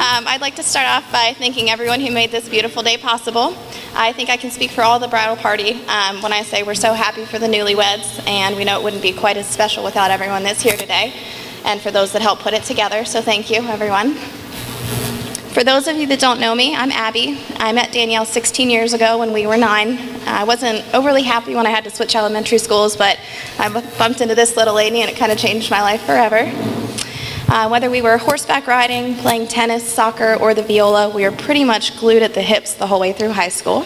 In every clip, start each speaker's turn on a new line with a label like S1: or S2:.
S1: I'd like to start off by thanking everyone who made this beautiful day possible. I think I can speak for all the bridal party when I say we're so happy for the newlyweds, and we know it wouldn't be quite as special without everyone that's here today, and for those that helped put it together, so thank you, everyone. For those of you that don't know me, I'm Abby. I met Danielle 16 years ago when we were 9. I wasn't overly happy when I had to switch elementary schools, but I bumped into this little lady and it kind of changed my life forever. Whether we were horseback riding, playing tennis, soccer, or the viola, we were pretty much glued at the hips the whole way through high school.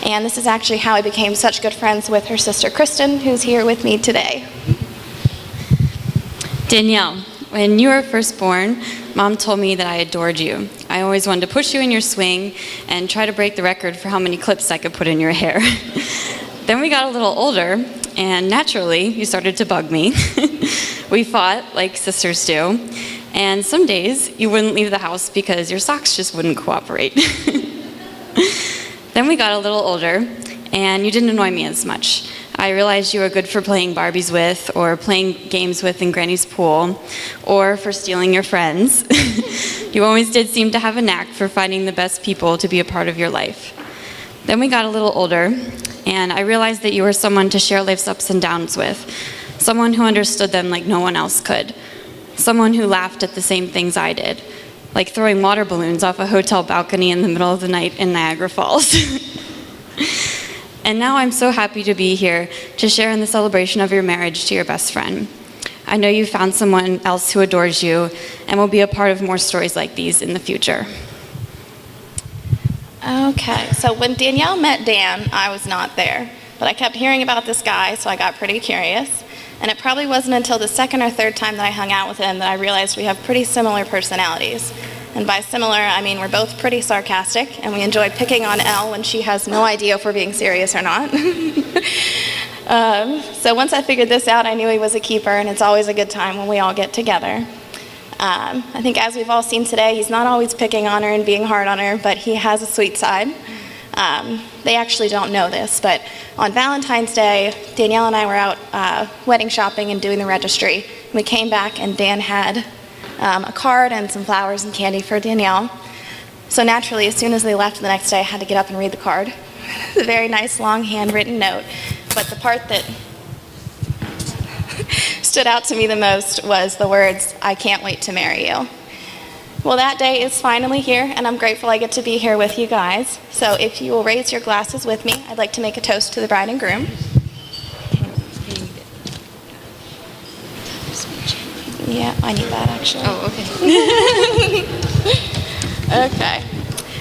S1: And this is actually how I became such good friends with her sister Kristin, who's here with me today.
S2: Danielle, when you were first born, Mom told me that I adored you. I always wanted to push you in your swing and try to break the record for how many clips I could put in your hair. Then we got a little older, and naturally, you started to bug me. We fought like sisters do, and some days you wouldn't leave the house because your socks just wouldn't cooperate. Then we got a little older, and you didn't annoy me as much. I realized you were good for playing Barbies with, or playing games with in Granny's pool, or for stealing your friends. You always did seem to have a knack for finding the best people to be a part of your life. Then we got a little older, and I realized that you were someone to share life's ups and downs with, someone who understood them like no one else could, someone who laughed at the same things I did, like throwing water balloons off a hotel balcony in the middle of the night in Niagara Falls. And now I'm so happy to be here to share in the celebration of your marriage to your best friend. I know you found someone else who adores you and will be a part of more stories like these in the future.
S1: Okay, so when Danielle met Dan, I was not there, but I kept hearing about this guy, so I got pretty curious. And it probably wasn't until the second or third time that I hung out with him that I realized we have pretty similar personalities. And by similar, I mean we're both pretty sarcastic, and we enjoy picking on Elle when she has no idea if we're being serious or not. So once I figured this out, I knew he was a keeper, and it's always a good time when we all get together. I think as we've all seen today, he's not always picking on her and being hard on her, but he has a sweet side. They actually don't know this, but on Valentine's Day, Danielle and I were out wedding shopping and doing the registry. We came back and Dan had a card and some flowers and candy for Danielle. So naturally, as soon as they left the next day, I had to get up and read the card. It's a very nice, long, handwritten note. But the part that stood out to me the most was the words, "I can't wait to marry you." Well, that day is finally here, and I'm grateful I get to be here with you guys. So if you will raise your glasses with me, I'd like to make a toast to the bride and groom. Yeah, I need that actually.
S2: Oh, okay.
S1: Okay.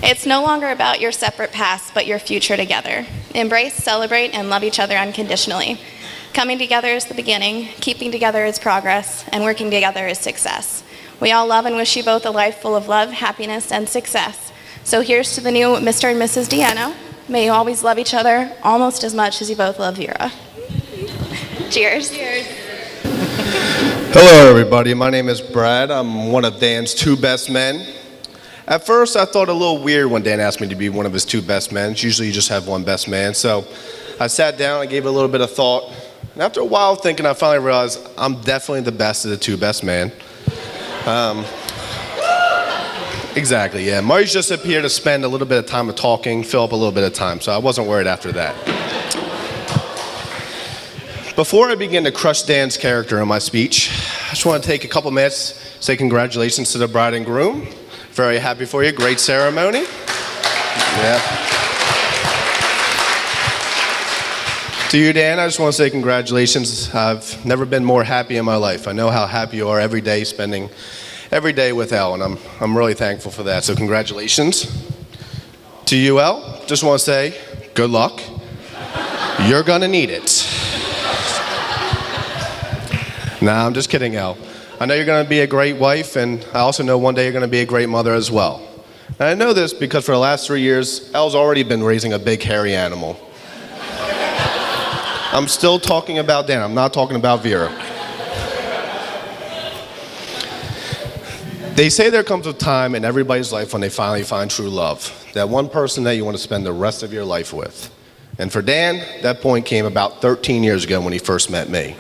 S1: It's no longer about your separate paths, but your future together. Embrace, celebrate, and love each other unconditionally. Coming together is the beginning, keeping together is progress, and working together is success. We all love and wish you both a life full of love, happiness, and success. So here's to the new Mr. and Mrs. Diano. May you always love each other almost as much as you both love Vera. Cheers. Cheers.
S3: Hello everybody, my name is Brad. I'm one of Dan's two best men. At first I thought a little weird when Dan asked me to be one of his two best men. Usually you just have one best man. So I sat down, I gave it a little bit of thought. And after a while of thinking, I finally realized I'm definitely the best of the two best men. Exactly, yeah. Marty's just up here to spend a little bit of time of talking, fill up a little bit of time. So I wasn't worried after that. Before I begin to crush Dan's character in my speech, I just want to take a couple minutes, say congratulations to the bride and groom. Very happy for you, great ceremony. Yeah. To you, Dan, I just want to say congratulations. I've never been more happy in my life. I know how happy you are every day, spending every day with Elle, and I'm really thankful for that, so congratulations. To you, Elle, just want to say good luck. You're gonna need it. Nah, I'm just kidding, Elle. I know you're going to be a great wife, and I also know one day you're going to be a great mother as well. And I know this because for the last 3 years, Elle's already been raising a big hairy animal. I'm still talking about Dan, I'm not talking about Vera. They say there comes a time in everybody's life when they finally find true love. That one person that you want to spend the rest of your life with. And for Dan, that point came about 13 years ago when he first met me.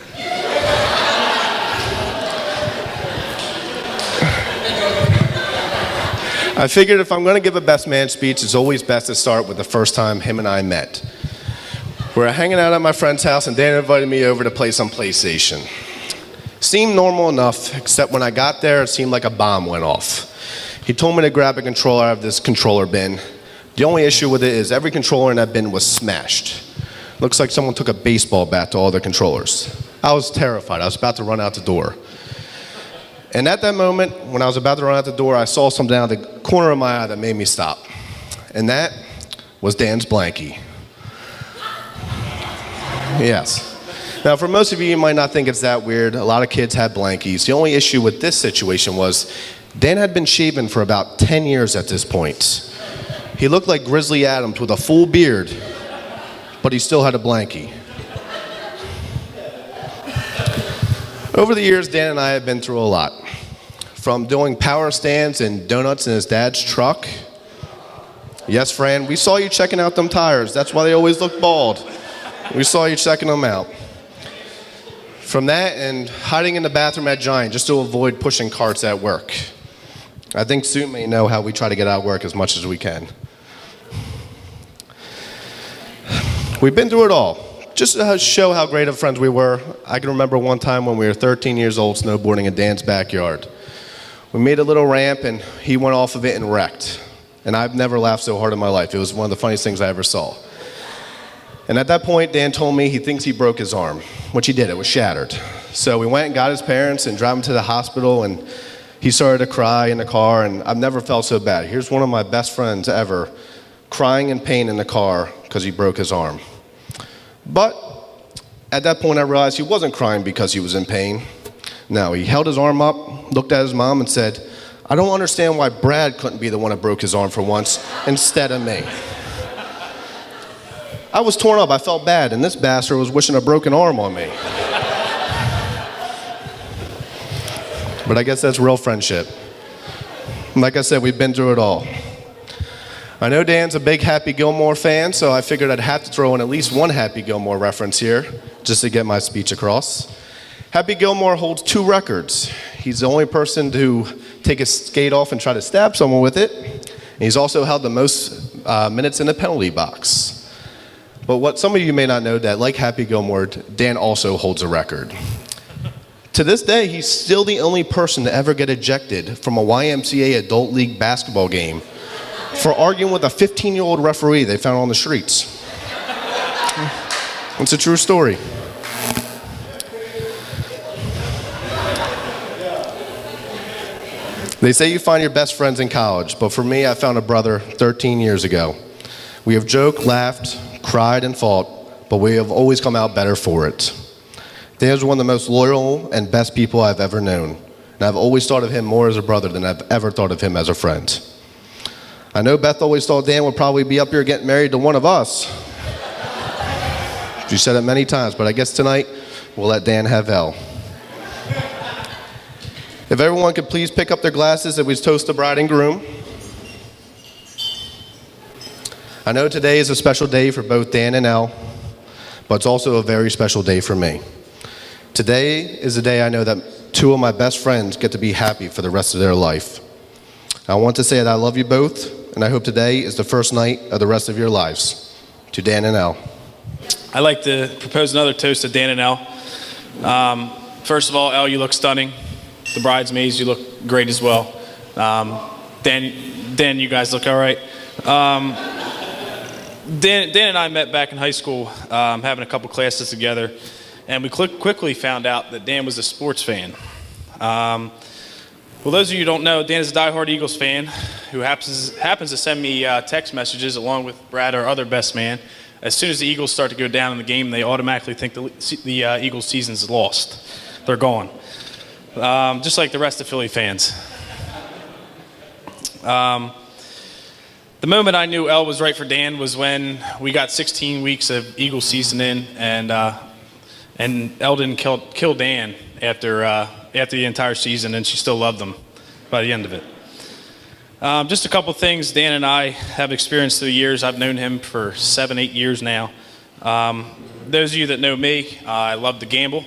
S3: I figured if I'm going to give a best man speech, it's always best to start with the first time him and I met. We were hanging out at my friend's house, and Dan invited me over to play some PlayStation. Seemed normal enough, except when I got there, it seemed like a bomb went off. He told me to grab a controller out of this controller bin. The only issue with it is every controller in that bin was smashed. Looks like someone took a baseball bat to all the controllers. I was terrified. I was about to run out the door. And at that moment, when I was about to run out the door, I saw something out of the corner of my eye that made me stop. And that was Dan's blankie. Yes. Now, for most of you, you might not think it's that weird. A lot of kids had blankies. The only issue with this situation was Dan had been shaven for about 10 years at this point. He looked like Grizzly Adams with a full beard, but he still had a blankie. Over the years, Dan and I have been through a lot. From doing power stands and donuts in his dad's truck. Yes, Fran, we saw you checking out them tires. That's why they always look bald. We saw you checking them out. From that and hiding in the bathroom at Giant just to avoid pushing carts at work. I think Sue may know how we try to get out of work as much as we can. We've been through it all. Just to show how great of friends we were, I can remember one time when we were 13 years old snowboarding in Dan's backyard. We made a little ramp and he went off of it and wrecked. And I've never laughed so hard in my life. It was one of the funniest things I ever saw. And at that point, Dan told me he thinks he broke his arm, which he did. It was shattered. So we went and got his parents and drove him to the hospital, and he started to cry in the car, and I've never felt so bad. Here's one of my best friends ever crying in pain in the car because he broke his arm. But at that point, I realized he wasn't crying because he was in pain. No, he held his arm up, looked at his mom, and said, "I don't understand why Brad couldn't be the one that broke his arm for once instead of me." I was torn up. I felt bad, and this bastard was wishing a broken arm on me. But I guess that's real friendship. Like I said, we've been through it all. I know Dan's a big Happy Gilmore fan, so I figured I'd have to throw in at least one Happy Gilmore reference here, just to get my speech across. Happy Gilmore holds 2 records. He's the only person to take a skate off and try to stab someone with it. And he's also held the most minutes in the penalty box. But what some of you may not know, that like Happy Gilmore, Dan also holds a record. To this day, he's still the only person to ever get ejected from a YMCA Adult League basketball game for arguing with a 15-year-old referee they found on the streets. It's a true story. They say you find your best friends in college, but for me, I found a brother 13 years ago. We have joked, laughed, cried, and fought, but we have always come out better for it. Dan is one of the most loyal and best people I've ever known, and I've always thought of him more as a brother than I've ever thought of him as a friend. I know Beth always thought Dan would probably be up here getting married to one of us. She said it many times, but I guess tonight we'll let Dan have L. If everyone could please pick up their glasses as we toast the bride and groom. I know today is a special day for both Dan and Elle, but it's also a very special day for me. Today is the day I know that 2 of my best friends get to be happy for the rest of their life. I want to say that I love you both, and I hope today is the first night of the rest of your lives. To Dan and Elle.
S4: I'd like to propose another toast to Dan and Elle. First of all, Elle, you look stunning. The bridesmaids, you look great as well. Dan, you guys look all right. Dan and I met back in high school, having a couple classes together, and we quickly found out that Dan was a sports fan. Well, those of you who don't know, Dan is a diehard Eagles fan who happens to send me text messages along with Brad, our other best man. As soon as the Eagles start to go down in the game, they automatically think the Eagles season's lost. They're gone. Just like the rest of Philly fans. The moment I knew Elle was right for Dan was when we got 16 weeks of Eagles season in, and Elle didn't kill Dan after the entire season, and she still loved him by the end of it. Just a couple things Dan and I have experienced through the years. I've known him for 7-8 years now. Those of you that know me, I love to gamble.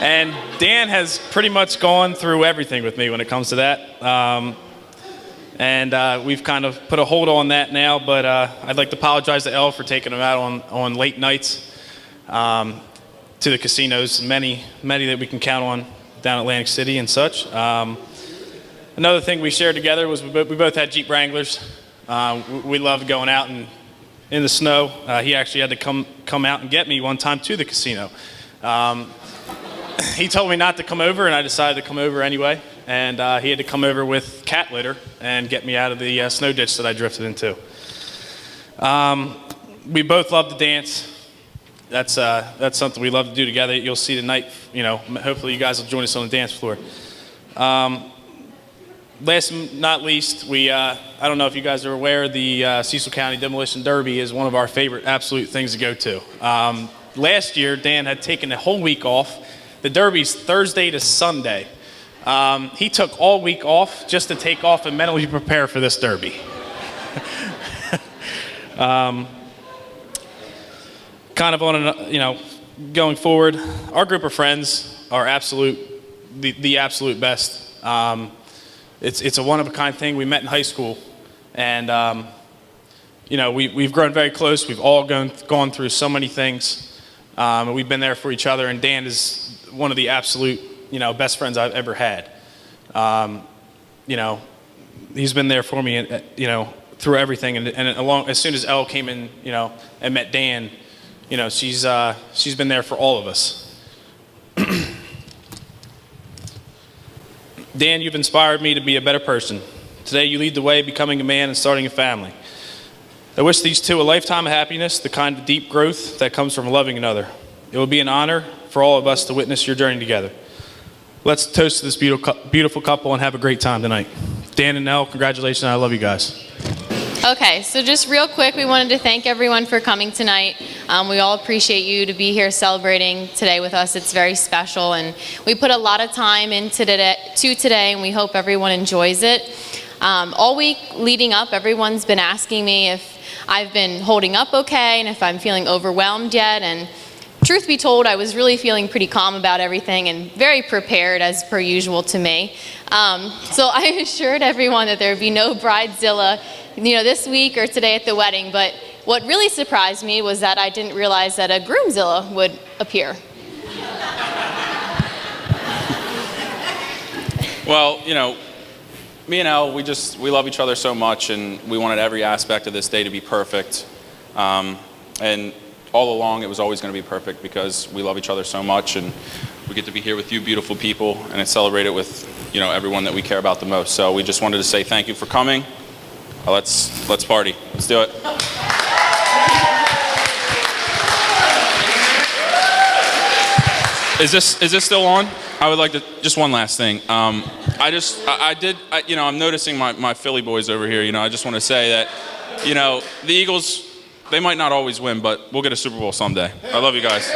S4: And Dan has pretty much gone through everything with me when it comes to that. We've kind of put a hold on that now, but I'd like to apologize to Elle for taking him out on late nights to the casinos, many that we can count on down Atlantic City and such. Another thing we shared together was we both had Jeep Wranglers. We loved going out in the snow. He actually had to come out and get me one time to the casino. He told me not to come over, and I decided to come over anyway. And he had to come over with cat litter and get me out of the snow ditch that I drifted into. We both love to dance. That's something we love to do together. You'll see tonight. Hopefully you guys will join us on the dance floor. Last but not least, I don't know if you guys are aware, the Cecil County Demolition Derby is one of our favorite absolute things to go to. Last year, Dan had taken a whole week off. The Derby's Thursday to Sunday. He took all week off just to take off and mentally prepare for this Derby. Kind of on going forward, our group of friends are the absolute best. It's a one-of-a-kind thing. We met in high school, and we've grown very close. We've all gone through so many things, and we've been there for each other. And Dan is one of the absolute best friends I've ever had. He's been there for me, through everything. And as soon as Elle came in, and met Dan, she's been there for all of us. Dan, you've inspired me to be a better person. Today you lead the way, becoming a man and starting a family. I wish these two a lifetime of happiness, the kind of deep growth that comes from loving another. It will be an honor for all of us to witness your journey together. Let's toast to this beautiful couple and have a great time tonight. Dan and Elle, congratulations. I love you guys.
S5: Okay, so just real quick, we wanted to thank everyone for coming tonight. We all appreciate you to be here celebrating today with us. It's very special, and we put a lot of time into today, and we hope everyone enjoys it. All week leading up, everyone's been asking me if I've been holding up okay and if I'm feeling overwhelmed yet, and truth be told, I was really feeling pretty calm about everything and very prepared as per usual to me. So I assured everyone that there would be no bridezilla this week or today at the wedding, but what really surprised me was that I didn't realize that a groomzilla would appear.
S6: Well, me and Elle, we love each other so much, and we wanted every aspect of this day to be perfect. And all along, it was always going to be perfect because we love each other so much, and we get to be here with you beautiful people and celebrate it with everyone that we care about the most. So we just wanted to say thank you for coming. Let's party. Let's do it. Is this still on? I would like to just one last thing. I'm noticing my Philly boys over here. I just want to say that the Eagles, they might not always win, but we'll get a Super Bowl someday. I love you guys.